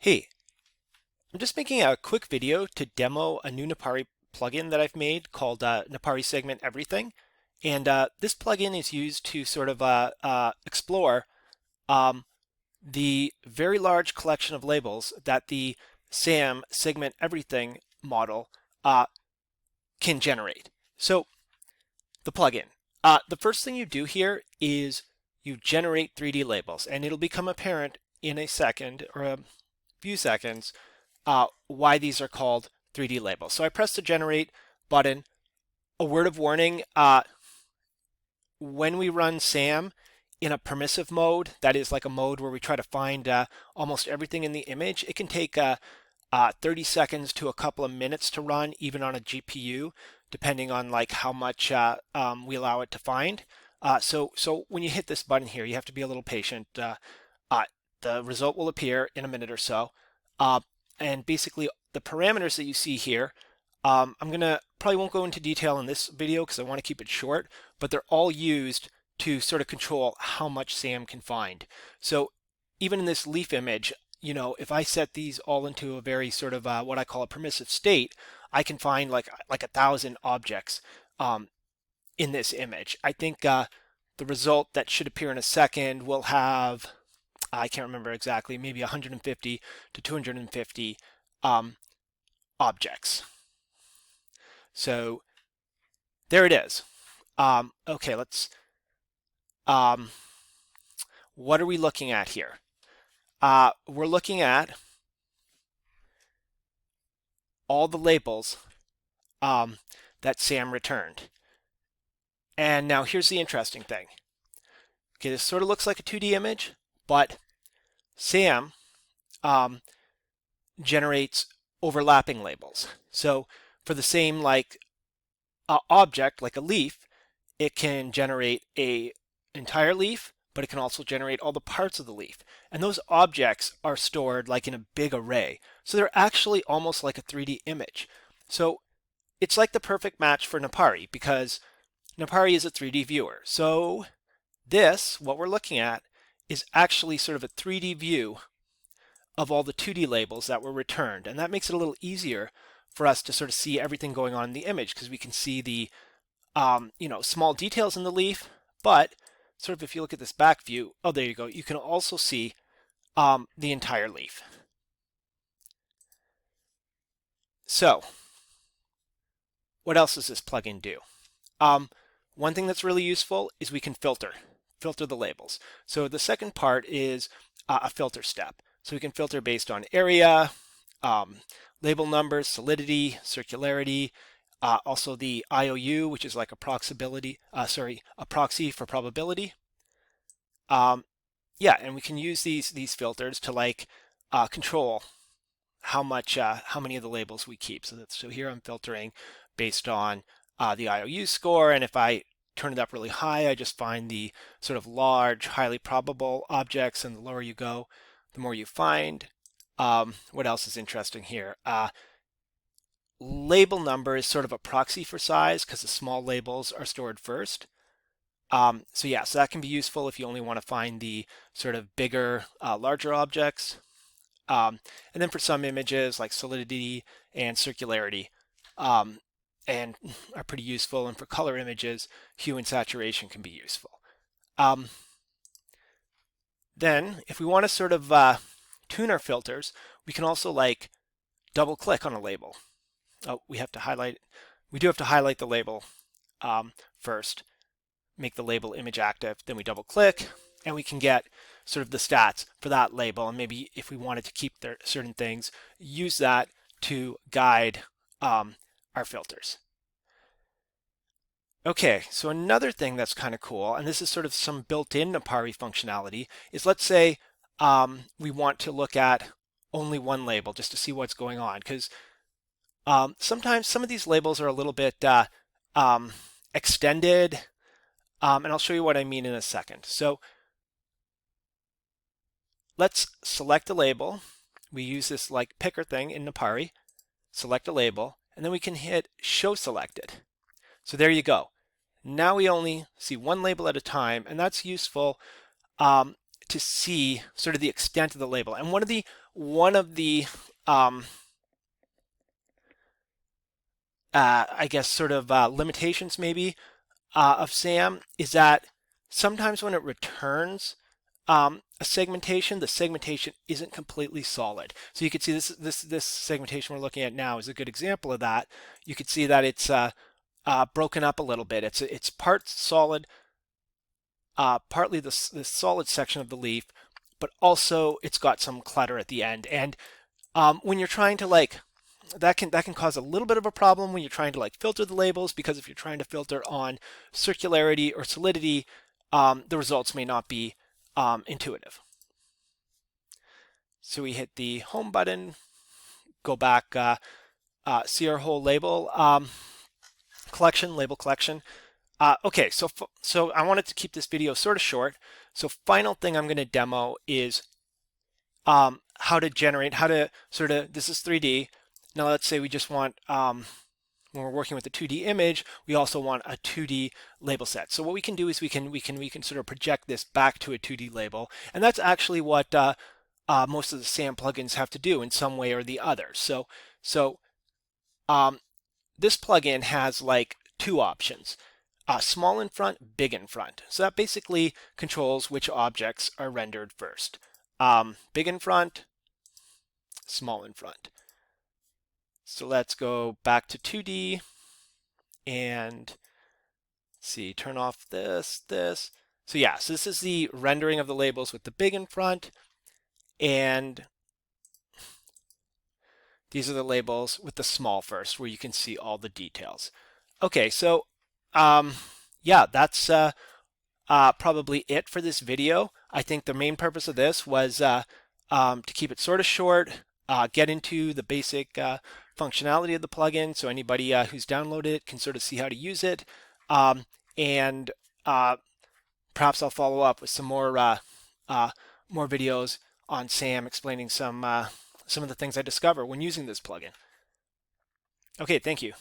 Hey, I'm just making a quick video to demo a new Napari plugin that I've made called napari-segment-everything. And this plugin is used to sort of explore um, the very large collection of labels that the SAM segment everything model uh, can generate. So the plugin, the first thing you do here is you generate 3D labels, and it'll become apparent in a second or a few seconds why these are called 3D labels. So I press the generate button. A word of warning, when we run SAM in a permissive mode, that is like a mode where we try to find almost everything in the image, it can take 30 seconds to a couple of minutes to run, even on a GPU, depending on like how much we allow it to find. So when you hit this button here, you have to be a little patient. The result will appear in a minute or so. And basically the parameters that you see here, I'm gonna probably won't go into detail in this video because I want to keep it short, but they're all used to sort of control how much SAM can find. So even in this leaf image, if I set these all into a very sort of what I call a permissive state, I can find like 1,000 objects in this image. I think the result that should appear in a second will have, I can't remember exactly, maybe 150 to 250 objects. So there it is. Okay, let's, what are we looking at here? We're looking at all the labels that Sam returned. And now here's the interesting thing. Okay, this sort of looks like a 2D image, but SAM generates overlapping labels. So for the same like object, like a leaf, it can generate a entire leaf, but it can also generate all the parts of the leaf. And those objects are stored like in a big array. So they're actually almost like a 3D image. So it's like the perfect match for Napari because Napari is a 3D viewer. So this, what we're looking at, is actually sort of a 3D view of all the 2D labels that were returned. And that makes it a little easier for us to sort of see everything going on in the image because we can see the small details in the leaf, but sort of if you look at this back view, oh, there you go, you can also see the entire leaf. So what else does this plugin do? One thing that's really useful is we can filter the labels. So the second part is a filter step. So we can filter based on area, label numbers, solidity, circularity, also the IOU, which is like a proxy for probability. Yeah, and we can use these filters to like control how many of the labels we keep. So here I'm filtering based on the IOU score, and if I turn it up really high, I just find the sort of large, highly probable objects, and the lower you go, the more you find. What else is interesting here? Label number is sort of a proxy for size because the small labels are stored first. So that can be useful if you only want to find the sort of bigger, larger objects. And then for some images like solidity and circularity, and are pretty useful. And for color images, hue and saturation can be useful. Then if we want to sort of tune our filters, we can also like double click on a label. Oh, we do have to highlight the label first, make the label image active, then we double click and we can get sort of the stats for that label. And maybe if we wanted to keep certain things, use that to guide our filters. Okay, so another thing that's kind of cool, and this is sort of some built-in Napari functionality, is let's say we want to look at only one label just to see what's going on, because sometimes some of these labels are a little bit extended, and I'll show you what I mean in a second. So let's select a label. We use this like picker thing in Napari, select a label, and then we can hit show selected. So there you go. Now we only see one label at a time, and that's useful to see sort of the extent of the label. And one of the um, I guess sort of limitations maybe of SAM is that sometimes when it returns a segmentation, the segmentation isn't completely solid. So you can see this segmentation we're looking at now is a good example of that. You can see that it's broken up a little bit. It's part solid, partly the solid section of the leaf, but also it's got some clutter at the end. And when you're trying to like that can cause a little bit of a problem when you're trying to like filter the labels, because if you're trying to filter on circularity or solidity, the results may not be intuitive. So we hit the home button, go back, see our whole label label collection. Okay, so I wanted to keep this video sort of short. So final thing I'm going to demo is how to sort of, this is 3D. Now let's say we just want, when we're working with a 2D image, we also want a 2D label set. So what we can do is we can sort of project this back to a 2D label, and that's actually what most of the SAM plugins have to do in some way or the other. So this plugin has like two options. Small in front, big in front. So that basically controls which objects are rendered first. Big in front, small in front. So let's go back to 2D and see, turn off this. So yeah, so this is the rendering of the labels with the big in front, and these are the labels with the small first, where you can see all the details. Okay, so yeah, that's probably it for this video. I think the main purpose of this was to keep it sort of short, get into the basic functionality of the plugin, so anybody who's downloaded it can sort of see how to use it. And perhaps I'll follow up with some more videos on SAM explaining some of the things I discover when using this plugin. Okay, thank you.